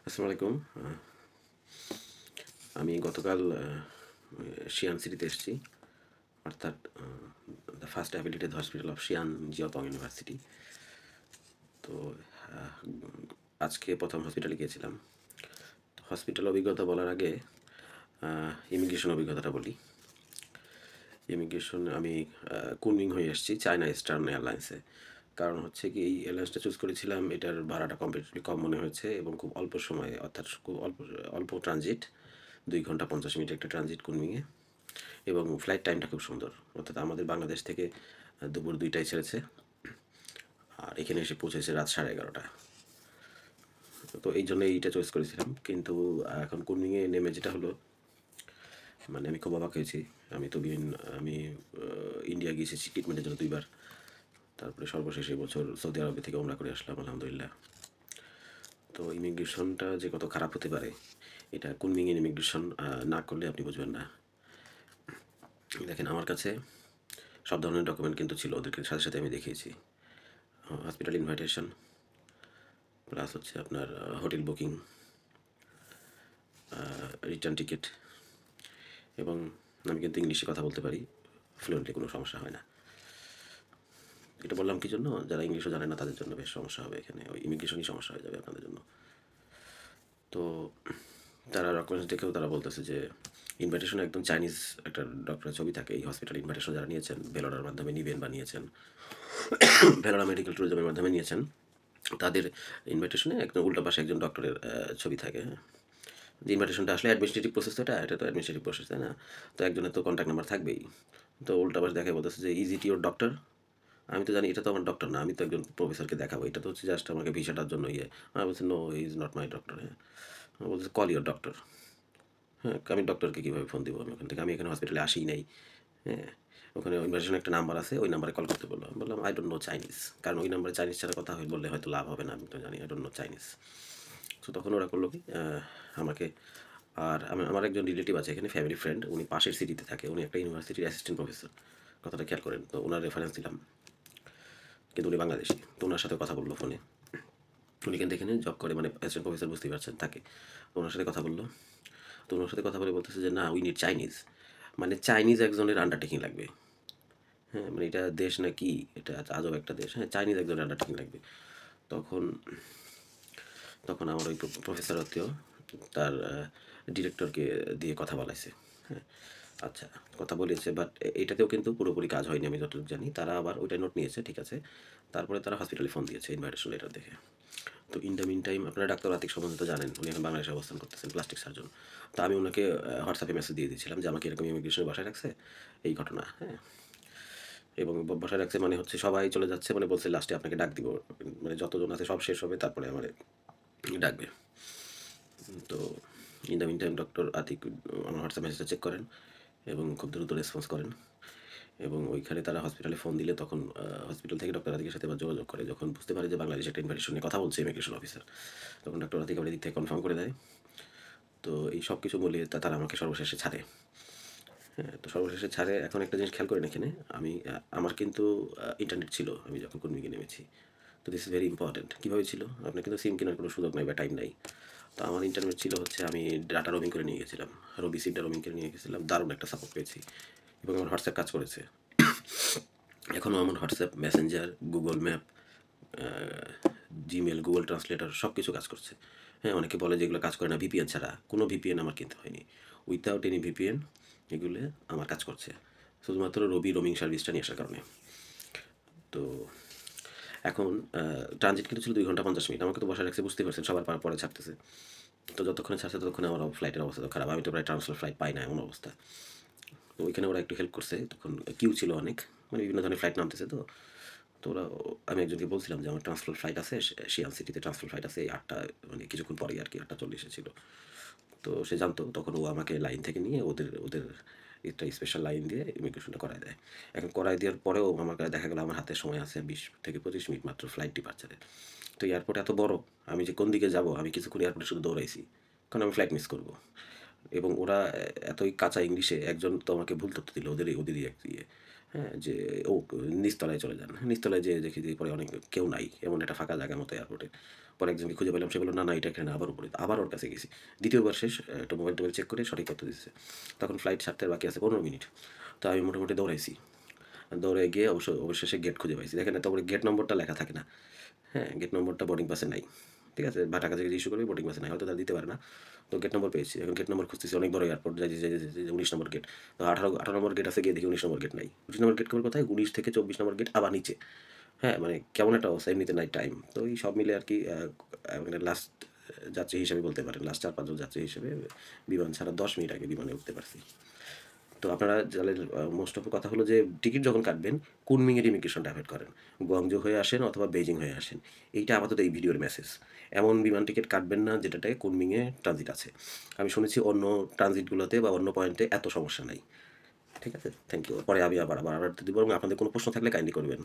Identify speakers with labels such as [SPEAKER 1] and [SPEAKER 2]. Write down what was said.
[SPEAKER 1] আসসালামু আলাইকুম। আমি গতকাল শিয়ান সিটিতে এসেছি, অর্থাৎ the first affiliated hospital of Xi'an Jiaotong University. তো আহ, আজকে প্রথম হসপিটালে গিয়েছিলাম। হসপিটাল অভিজ্ঞতা বলার আগে ইমিগ্রেশন অভিজ্ঞতাটা বলি। ইমিগ্রেশন আমি কুনমিং হয়ে এসেছি চায়না ইস্টার্ন এয়ারলাইন্সে। কারণ হচ্ছে কি, এই এয়ারলাইন্সটা চুজ করেছিলাম, এটার ভাড়াটা কম্পারেটিভলি কম মনে হয়েছে এবং খুব অল্প সময়ে, অর্থাৎ খুব অল্প অল্প ট্রানজিট, 2 ঘন্টা 50 মিনিট একটা ট্রানজিট কুনমিংয়ে, এবং ফ্লাইট টাইমটা খুব সুন্দর। অর্থাৎ আমাদের বাংলাদেশ থেকে দুপুর 2টায় ছেড়েছে, আর এখানে এসে পৌঁছেছে রাত 11:30। তো এই জন্য এইটা চয়েস করেছিলাম। কিন্তু এখন কুনমিংয়ে নেমে যেটা হলো, মানে আমি খুব অবাক হয়েছি। আমি ইন্ডিয়া গিয়েছি ট্রিটমেন্টের জন্য 2বার। তারপরে সর্বশেষ এই বছর সৌদি আরবে থেকে ওমরা করে আসলাম, আলহামদুলিল্লাহ। তো ইমিগ্রেশনটা যে কত খারাপ হতে পারে, এটা কুনমিংয়ের ইমিগ্রেশন না করলে আপনি বুঝবেন না। দেখেন, আমার কাছে সব ধরনের ডকুমেন্ট কিন্তু ছিল, ওদেরকে সাথে সাথে আমি দেখিয়েছি। হসপিটাল ইনভাইটেশন, প্লাস হচ্ছে আপনার হোটেল বুকিং, রিটার্ন টিকিট, এবং আমি কিন্তু ইংলিশে কথা বলতে পারি ফ্লুয়েন্টলি, কোনো সমস্যা হয় না। এটা বললাম কি জন্য, যারা ইংলিশও জানে না তাদের জন্য বেশ সমস্যা হবে, এখানে ওই ইমিগ্রেশনই সমস্যা হয়ে যাবে আপনাদের জন্য। তো তারা ডকুমেন্টস দেখেও তারা বলতেছে যে ইনভাইটেশনে একদম চাইনিজ একটা ডক্টরের ছবি থাকে। এই হসপিটাল ইনভাইটেশন যারা নিয়েছেন, ভেলোরার মাধ্যমে নিবেন বা নিয়েছেন, ভেলোরা মেডিকেল ট্যুরিজমের মাধ্যমে নিয়েছেন, তাদের ইনভাইটেশনে একদম উল্টা পাশে একজন ডক্টরের ছবি থাকে। যে ইনভাইটেশনটা আসলে অ্যাডমিনিস্ট্রেটিভ প্রসেস, তো এটা তো অ্যাডমিনিস্ট্রেটিভ প্রসেস, তাই না? তো একজনের তো কন্ট্যাক্ট নাম্বার থাকবেই। তো উল্টা পাশে দেখে বলতেছে যে ইজ ইট ইউর ডক্টর। আমি তো জানি এটা তো আমার ডক্টর না, আমি তো একজন প্রফেসরকে দেখাবো, এটা তো হচ্ছে জাস্ট আমাকে ভিসাটার জন্য ইয়ে। আমি বলছি no, he is not my doctor. হ্যাঁ, বলছে কল ইউর ডক্টর। হ্যাঁ, আমি ডক্টরকে কীভাবে ফোন দিব? আমি ওখান থেকে, আমি এখানে হসপিটালে আসিই নাই। হ্যাঁ, ওখানে ইনভাইটেশনে একটা নাম্বার আছে, ওই নাম্বারে কল করতে বললো। আমি বললাম আই ডোন্ট নো চাইনিজ, কারণ ওই নাম্বারে চাইনিজ ছাড়া কথা বললে হয়তো লাভ হবে না, আমি তো জানি আই ডোন্ট নো চাইনিজ। তো তখন ওরা করলো কি, আমাকে, আর আমার একজন রিলেটিভ আছে এখানে, ফ্যামিলি ফ্রেন্ড, উনি পাশের সিটিতে থাকে, উনি একটা ইউনিভার্সিটির অ্যাসিস্ট্যান্ট প্রফেসর, কথাটা খেয়াল করেন। তো ওনার রেফারেন্স দিলাম, কিন্তু উনি বাংলাদেশি। তো ওনার সাথে কথা বললো ফোনে। উনি কিন্তু এখানে জব করে, মানে অ্যাসিস্ট্যান্ট প্রফেসর, বুঝতেই পারছেন, থাকে। তো ওনার সাথে কথা বললো। তো ওনার সাথে কথা বলে বলতেছে যে না, উই নিড চাইনিজ, মানে চাইনিজ একজনের আন্ডারটেকিং লাগবে। হ্যাঁ, মানে এটা দেশ নাকি, এটা আজব একটা দেশ। হ্যাঁ, চাইনিজ একজনের আন্ডারটেকিং লাগবে। তখন তখন আমার ওই প্রফেসর আত্মীয় তার ডিরেক্টরকে দিয়ে কথা বলাইছে। হ্যাঁ, আচ্ছা, কথা বলেছে, বাট এটাতেও কিন্তু পুরোপুরি কাজ হয়নি, আমি যতটুকু জানি। তারা আবার ওইটা নোট নিয়েছে, ঠিক আছে। তারপরে তারা হসপিটালে ফোন দিয়েছে ইনভাইটেশন লেটার দেখে। তো ইন দ্য মিন টাইম, আপনারা ডাক্তার আতিক সম্বন্ধে তো জানেন, উনি এখন বাংলাদেশে অবস্থান করতেছেন, প্লাস্টিক সার্জন। তো আমি ওনাকে হোয়াটসঅ্যাপে মেসেজ দিয়ে দিয়েছিলাম যে আমাকে এরকম ইমিগ্রেশনে বাসায় রাখছে, এই ঘটনা। হ্যাঁ, এবং বাসায় রাখছে মানে হচ্ছে সবাই চলে যাচ্ছে, মানে বলছে লাস্টে আপনাকে ডাক দিব, মানে যতজন আছে সব শেষ হবে, তারপরে আমার ডাকবে। তো in the meantime doctor Atik আমার হোয়াটসঅ্যাপ মেসেজটা চেক করেন এবং খুব দ্রুত রেসপন্স করেন। এবং ওইখানে তারা হসপিটালে ফোন দিলে তখন হসপিটাল থেকে ডক্টর আতিকের সাথে আবার যোগাযোগ করে, যখন বুঝতে পারে যে বাংলাদেশ একটা ইনভাইটেশন নিয়ে কথা বলছে ইমিগ্রেশন অফিসার, তখন ডক্টর আতিক আমার দিক থেকে কনফার্ম করে দেয়। তো এই সব কিছু বলে তারা আমাকে সর্বশেষে ছাড়ে। হ্যাঁ, তো সর্বশেষে ছাড়ে। এখন একটা জিনিস খেয়াল করেন এখানে, আমি আমার কিন্তু ইন্টারনেট ছিল আমি যখন কুর্মিকে নেমেছি। তো দিস ইজ ভেরি ইম্পর্টেন্ট। কীভাবে ছিল? আপনার কিন্তু সিম কেনার কোনো সুযোগ নাই বা টাইম নাই। তো আমার ইন্টারনেট ছিল হচ্ছে, আমি ডাটা রোমিং করে নিয়ে গেছিলাম, রবি সিমটা রোমিং করে নিয়ে গেছিলাম, দারুণ একটা সাপোর্ট পেয়েছি, এবং আমার হোয়াটসঅ্যাপ কাজ করেছে। এখনও আমার WhatsApp, Messenger, Google map, Gmail, Google translator সব কিছু কাজ করছে। হ্যাঁ, অনেকে বলে যে এগুলো কাজ করে না ভিপিএন ছাড়া। কোনো ভিপিএন আমার কিনতে হয়নি, উইথাউট এনি ভিপিএন এগুলো আমার কাজ করছে, শুধুমাত্র রবি রোমিং সার্ভিসটা নিয়ে আসার কারণে। তো এখন ট্রানজিট কিন্তু ছিল 2 ঘন্টা 50 মিনিট। আমাকে তো বসায় রাখছে, বুঝতেই পারছেন, সবার পরে ছাড়তেছে। তো যতক্ষণে ছাড়ছে ততক্ষণে আমার ফ্লাইটের অবস্থা তো খারাপ, আমি তো প্রায় ট্রান্সফার ফ্লাইট পাই না এমন অবস্থা। তো ওইখানে ওরা একটু হেল্প করছে, তখন কিউ ছিল অনেক, মানে বিভিন্ন ধরনের ফ্লাইট নামতেছে। তো তো ওরা, আমি একজনকে বলছিলাম যে আমার ট্রান্সফার ফ্লাইট আছে, শিয়ান সিটিতে ট্রান্সফার ফ্লাইট আছে এই 8টা, মানে কিছুক্ষণ পরেই আর কি, 8:40 ছিল। তো সে জানতো, তখন ও আমাকে লাইন থেকে নিয়ে ওদের ওদের একটা স্পেশাল লাইন দিয়ে ইমিগ্রেশনটা করায় দেয়। এখন করাই দেওয়ার পরেও আমার কাছে দেখা গেলো আমার হাতে সময় আছে 20 থেকে 25 মিনিট মাত্র ফ্লাইট ডিপার্চারে। তো এয়ারপোর্ট এত বড়, আমি যে কোন দিকে যাব, আমি কিছুক্ষণ এয়ারপোর্টে শুধু দৌড়াইছি, কারণ আমি ফ্লাইট মিস করব। এবং ওরা এতই কাঁচা ইংলিশে, একজন তো আমাকে ভুল তথ্য দিল, ওদেরই এক ইয়ে। হ্যাঁ, যে ও নিচতলায় চলে যান। নিচতলায় যেয়ে দেখি যে পরে অনেক কেউ নাই, এমন একটা ফাঁকা জায়গার মতো এয়ারপোর্টে। পরে একজনকে খুঁজে পেলাম, সে বলল না না এটা এখানে না, আবার উপরে, আবার ওর কাছে গেছি, দ্বিতীয়বার শেষ, একটা মোবাইল টোবাইল চেক করে সঠিক তথ্য দিচ্ছে। তখন ফ্লাইট ছাড়তে বাকি আছে 15 মিনিট। তো আমি মোটামুটি দৌড়াইছি, দৌড়ে গিয়ে অবশেষে গেট খুঁজে পাইছি। দেখেন তারপরে গেট নম্বরটা লেখা থাকে না, হ্যাঁ গেট নম্বরটা বোর্ডিং পাসে নাই, ঠিক আছে, বা টাকা থেকে ইস্যু করবে বোর্ডিং পাসে নাই, হয়তো তারা দিতে পারে না। তো গেট নম্বর পেয়েছি, এখন গেট নম্বর খুঁজতেছি, অনেক বড় এয়ারপোর্ট, যাই 19 নম্বর গেট। তো 18 নম্বর গেট আছে, গিয়ে দেখি 19 নম্বর গেট নাই। 19 নম্বর গেট কেবল কোথায়, 19 থেকে 24 নম্বর গেট আবার নিচে। হ্যাঁ মানে কেমন একটা অবস্থা, এমনিতে নাই টাইম। তো এই সব মিলে আর কি মানে লাস্ট যাত্রী হিসেবে বলতে পারেন, লাস্ট 4-5 জন যাত্রী হিসেবে বিমান ছাড়া 10 মিনিট আগে বিমানে উঠতে পারছি। তো আপনারা জানেন, মোস্ট অফ কথা হলো যে টিকিট যখন কাটবেন কুনমিংয়ের ইমিগ্রেশনটা অ্যাভয়েড করেন, গুয়াংজো হয়ে আসেন অথবা বেজিং হয়ে আসেন। এইটা আপাতত এই ভিডিওর মেসেজ। এমন বিমান টিকিট কাটবেন না যেটাতে কুনমিংয়ে ট্রানজিট আছে। আমি শুনেছি অন্য ট্রানজিটগুলোতে বা অন্য পয়েন্টে এত সমস্যা নাই। ঠিক আছে, থ্যাংক ইউ। পরে আমি আবার আবার আবার দিব, এবং আপনাদের কোনো প্রশ্ন থাকলে কাইন্ডলি করবেন।